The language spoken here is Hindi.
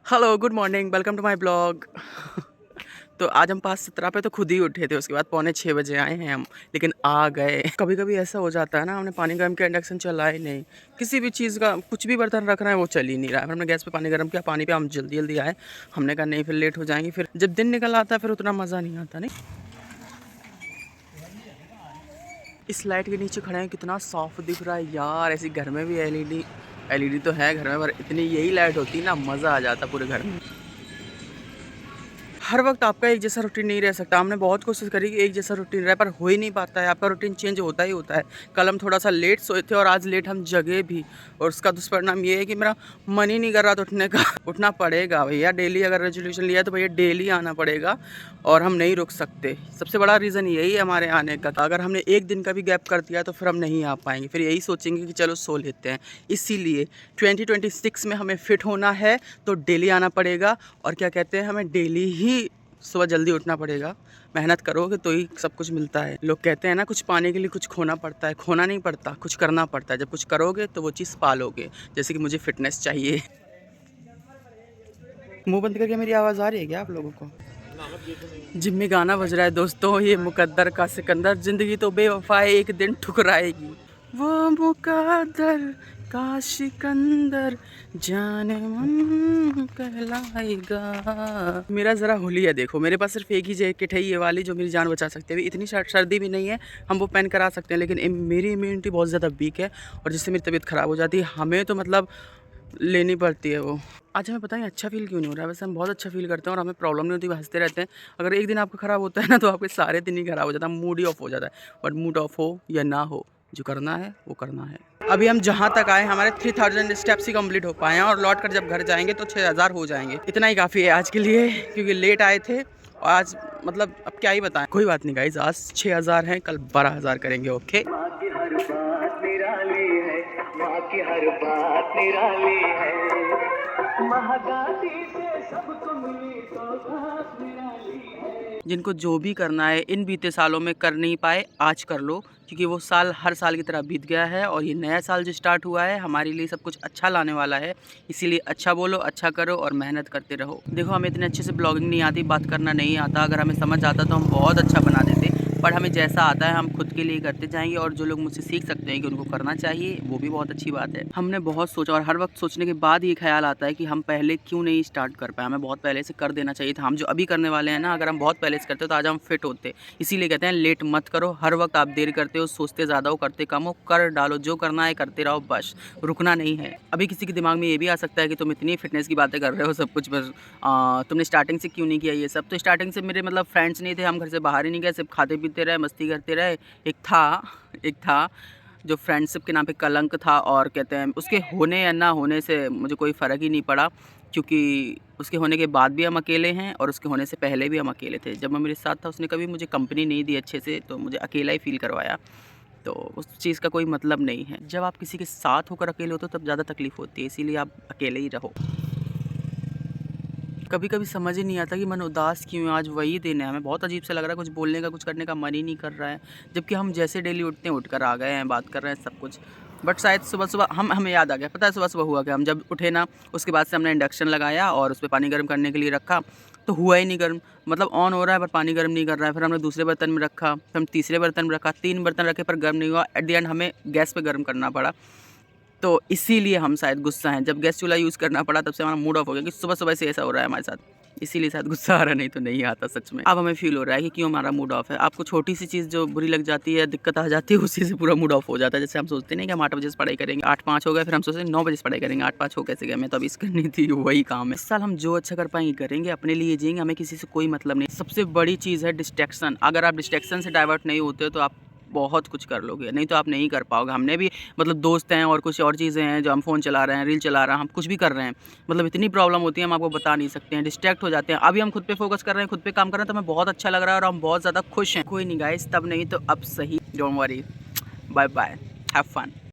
Hello, good morning, welcome to my blog. तो आज हम 5:17 पे तो खुद ही उठे थे, उसके बाद पौने 6 बजे आए हैं हम, लेकिन आ गए। कभी कभी ऐसा हो जाता है ना, हमने पानी गर्म किया, इंडक्शन चला ही नहीं, किसी भी चीज़ का कुछ भी बर्तन रख रहे हैं वो चल ही नहीं रहा है। फिर हमने गैस पे पानी गर्म किया, पानी पे हम जल्दी जल्दी आए। हमने कहा नहीं, फिर लेट हो जाएंगे, फिर जब दिन निकल आता है फिर उतना मज़ा नहीं आता। नहीं, इस लाइट के नीचे खड़े हैं, कितना साफ दिख रहा है यार। ऐसी घर में भी एलईडी तो है घर में, पर इतनी यही लाइट होती ना, मज़ा आ जाता पूरे घर में। हर वक्त आपका एक जैसा रूटीन नहीं रह सकता। हमने बहुत कोशिश करी कि एक जैसा रूटीन रहे, पर हो ही नहीं पाता है। आपका रूटीन चेंज होता ही होता है। कल हम थोड़ा सा लेट सोए थे और आज लेट हम जगे भी, और उसका दुष्परिणाम ये है कि मेरा मन ही नहीं कर रहा था उठने का। उठना पड़ेगा भैया, डेली अगर रेजोल्यूशन लिया तो भैया डेली आना पड़ेगा, और हम नहीं रुक सकते। सबसे बड़ा रीज़न यही है हमारे आने का। अगर हमने एक दिन का भी गैप कर दिया तो फिर हम नहीं आ पाएंगे, फिर यही सोचेंगे कि चलो सो लेते हैं। इसीलिए 2026 में हमें फिट होना है तो डेली आना पड़ेगा, और क्या कहते हैं, हमें डेली ही सुबह जल्दी उठना पड़ेगा। मेहनत करोगे तो ही सब कुछ मिलता है। लोग कहते हैं ना, कुछ पाने के लिए कुछ खोना पड़ता है। खोना नहीं पड़ता, कुछ करना पड़ता है। जब कुछ करोगे तो वो चीज़ पालोगे। जैसे कि मुझे फिटनेस चाहिए। मुंह बंद करके मेरी आवाज़ आ रही है क्या आप लोगों को? जिम में गाना बज रहा है दोस्तों, ये मुकद्दर का सिकंदर। जिंदगी तो बेवफा है, एक दिन ठुकराएगी। वो मुकद्दर का सिकंदर जाने मन कहलाएगा। मेरा ज़रा हुलिया देखो, मेरे पास सिर्फ एक ही जैकेट है, ये वाली, जो मेरी जान बचा सकती है। इतनी सर्दी भी नहीं है, हम वो पहन कर आ सकते हैं, लेकिन मेरी इम्यूनिटी बहुत ज़्यादा वीक है, और जिससे मेरी तबीयत ख़राब हो जाती है। हमें तो मतलब लेनी पड़ती है वो। आज हमें पता नहीं अच्छा फील क्यों नहीं हो रहा है। वैसे हम बहुत अच्छा फील करते हैं और हमें प्रॉब्लम नहीं होती, हंसते रहते हैं। अगर एक दिन आपका ख़राब होता है ना, तो आपके सारे दिन ही ख़राब हो जाता है, मूड ही ऑफ हो जाता है। बट मूड ऑफ हो या ना हो, जो करना है वो करना है। अभी हम जहाँ तक आए, हमारे 3000 स्टेप्स ही कंप्लीट हो पाए हैं, और लौट कर जब घर जाएंगे तो 6000 हो जाएंगे। इतना ही काफ़ी है आज के लिए, क्योंकि लेट आए थे। और आज मतलब अब क्या ही बताएं। कोई बात नहीं गाइस, आज 6000 हैं, कल 12000 करेंगे। ओके, माँ की हर बात निराली है, माँ की हर बात निराली है। महादाती से सबको मिली तो बात निराली है। जिनको जो भी करना है इन बीते सालों में कर नहीं पाए, आज कर लो, क्योंकि वो साल हर साल की तरह बीत गया है, और ये नया साल जो स्टार्ट हुआ है हमारे लिए सब कुछ अच्छा लाने वाला है। इसीलिए अच्छा बोलो, अच्छा करो, और मेहनत करते रहो। देखो, हमें इतने अच्छे से ब्लॉगिंग नहीं आती, बात करना नहीं आता। अगर हमें समझ आता तो हम बहुत अच्छा बना देते, पर हमें जैसा आता है हम खुद के लिए करते जाएंगे, और जो लोग मुझसे सीख सकते हैं कि उनको करना चाहिए, वो भी बहुत अच्छी बात है। हमने बहुत सोचा, और हर वक्त सोचने के बाद ये ख्याल आता है कि हम पहले क्यों नहीं स्टार्ट कर पाए। हमें बहुत पहले से कर देना चाहिए था। हम जो अभी करने वाले हैं ना, अगर हम बहुत पहले से करते तो आज हम फिट होते। इसीलिए कहते हैं लेट मत करो। हर वक्त आप देर करते हो, सोचते ज़्यादा हो, करते कम हो। कर डालो, जो करना है करते रहो, बस रुकना नहीं है। अभी किसी के दिमाग में ये भी आ सकता है कि तुम इतनी फिटनेस की बातें कर रहे हो, सब कुछ, बस तुमने स्टार्टिंग से क्यों नहीं किया ये सब। तो स्टार्टिंग से मेरे मतलब फ्रेंड्स नहीं थे, हम घर से बाहर ही नहीं गए, सिर्फ खाते पीते रहे, मस्ती करते रहे। एक था जो फ्रेंडशिप के नाम पे कलंक था, और कहते हैं उसके होने या ना होने से मुझे कोई फ़र्क ही नहीं पड़ा, क्योंकि उसके होने के बाद भी हम अकेले हैं, और उसके होने से पहले भी हम अकेले थे। जब वो मेरे साथ था उसने कभी मुझे कंपनी नहीं दी अच्छे से, तो मुझे अकेला ही फ़ील करवाया। तो उस चीज़ का कोई मतलब नहीं है। जब आप किसी के साथ होकर अकेले होते हो तब ज़्यादा तकलीफ़ होती है, इसीलिए आप अकेले ही रहो। कभी कभी समझ ही नहीं आता कि मन उदास क्यों है। आज वही दिन है, हमें बहुत अजीब सा लग रहा है, कुछ बोलने का, कुछ करने का मन ही नहीं कर रहा है। जबकि हम जैसे डेली उठते हैं, उठकर आ गए हैं, बात कर रहे हैं, सब कुछ। बट शायद सुबह सुबह हमें याद आ गया, पता है सुबह सुबह हुआ क्या। हम जब उठे ना, उसके बाद से हमने इंडक्शन लगाया और उस पर पानी गर्म करने के लिए रखा, तो हुआ ही नहीं गर्म। मतलब ऑन हो रहा है पर पानी गर्म नहीं कर रहा है। फिर हमने दूसरे बर्तन में रखा, फिर हम तीसरे बर्तन में रखा, 3 बर्तन रखे पर गर्म नहीं हुआ। एट द एंड हमें गैस पे गर्म करना पड़ा। तो इसीलिए हम शायद गुस्सा हैं। जब गैस चूल्हा यूज़ करना पड़ा तब से हमारा मूड ऑफ हो गया कि सुबह-सुबह से ऐसा हो रहा है हमारे साथ। इसीलिए शायद गुस्सा आ रहा, नहीं तो नहीं आता सच में। अब हमें फ़ील हो रहा है कि क्यों हमारा मूड ऑफ है। आपको छोटी-सी चीज़ जो बुरी लग जाती है, दिक्कत आ जाती है, उसी से पूरा मूड ऑफ हो जाता है। जैसे हम सोचते नहीं कि हम 8 बजे से पढ़ाई करेंगे, 8:05 हो गए, फिर हम सोचते हैं 9 बजे से पढ़ाई करेंगे, 8:05 हो कैसे गया, मैं तो अभी करनी थी, वही काम है। इस साल हम जो अच्छा कर पाएँगे करेंगे, अपने लिए जिएँगे, हमें किसी से कोई मतलब नहीं। सबसे बड़ी चीज़ है डिस्ट्रैक्शन। अगर आप डिस्ट्रैक्शन से डाइवर्ट नहीं होते हो तो आप बहुत कुछ कर लोगे, नहीं तो आप नहीं कर पाओगे। हमने भी मतलब दोस्त हैं और कुछ और चीज़ें हैं, जो हम फ़ोन चला रहे हैं, रील चला रहे हैं, हम कुछ भी कर रहे हैं, मतलब इतनी प्रॉब्लम होती है हम आपको बता नहीं सकते हैं, डिस्ट्रैक्ट हो जाते हैं। अभी हम खुद पे फोकस कर रहे हैं, खुद पे काम कर रहे हैं, तो हमें बहुत अच्छा लग रहा है और हम बहुत ज़्यादा खुश हैं। कोई नहीं गाइस, तब नहीं तो अब सही। Don't worry, bye bye, have fun.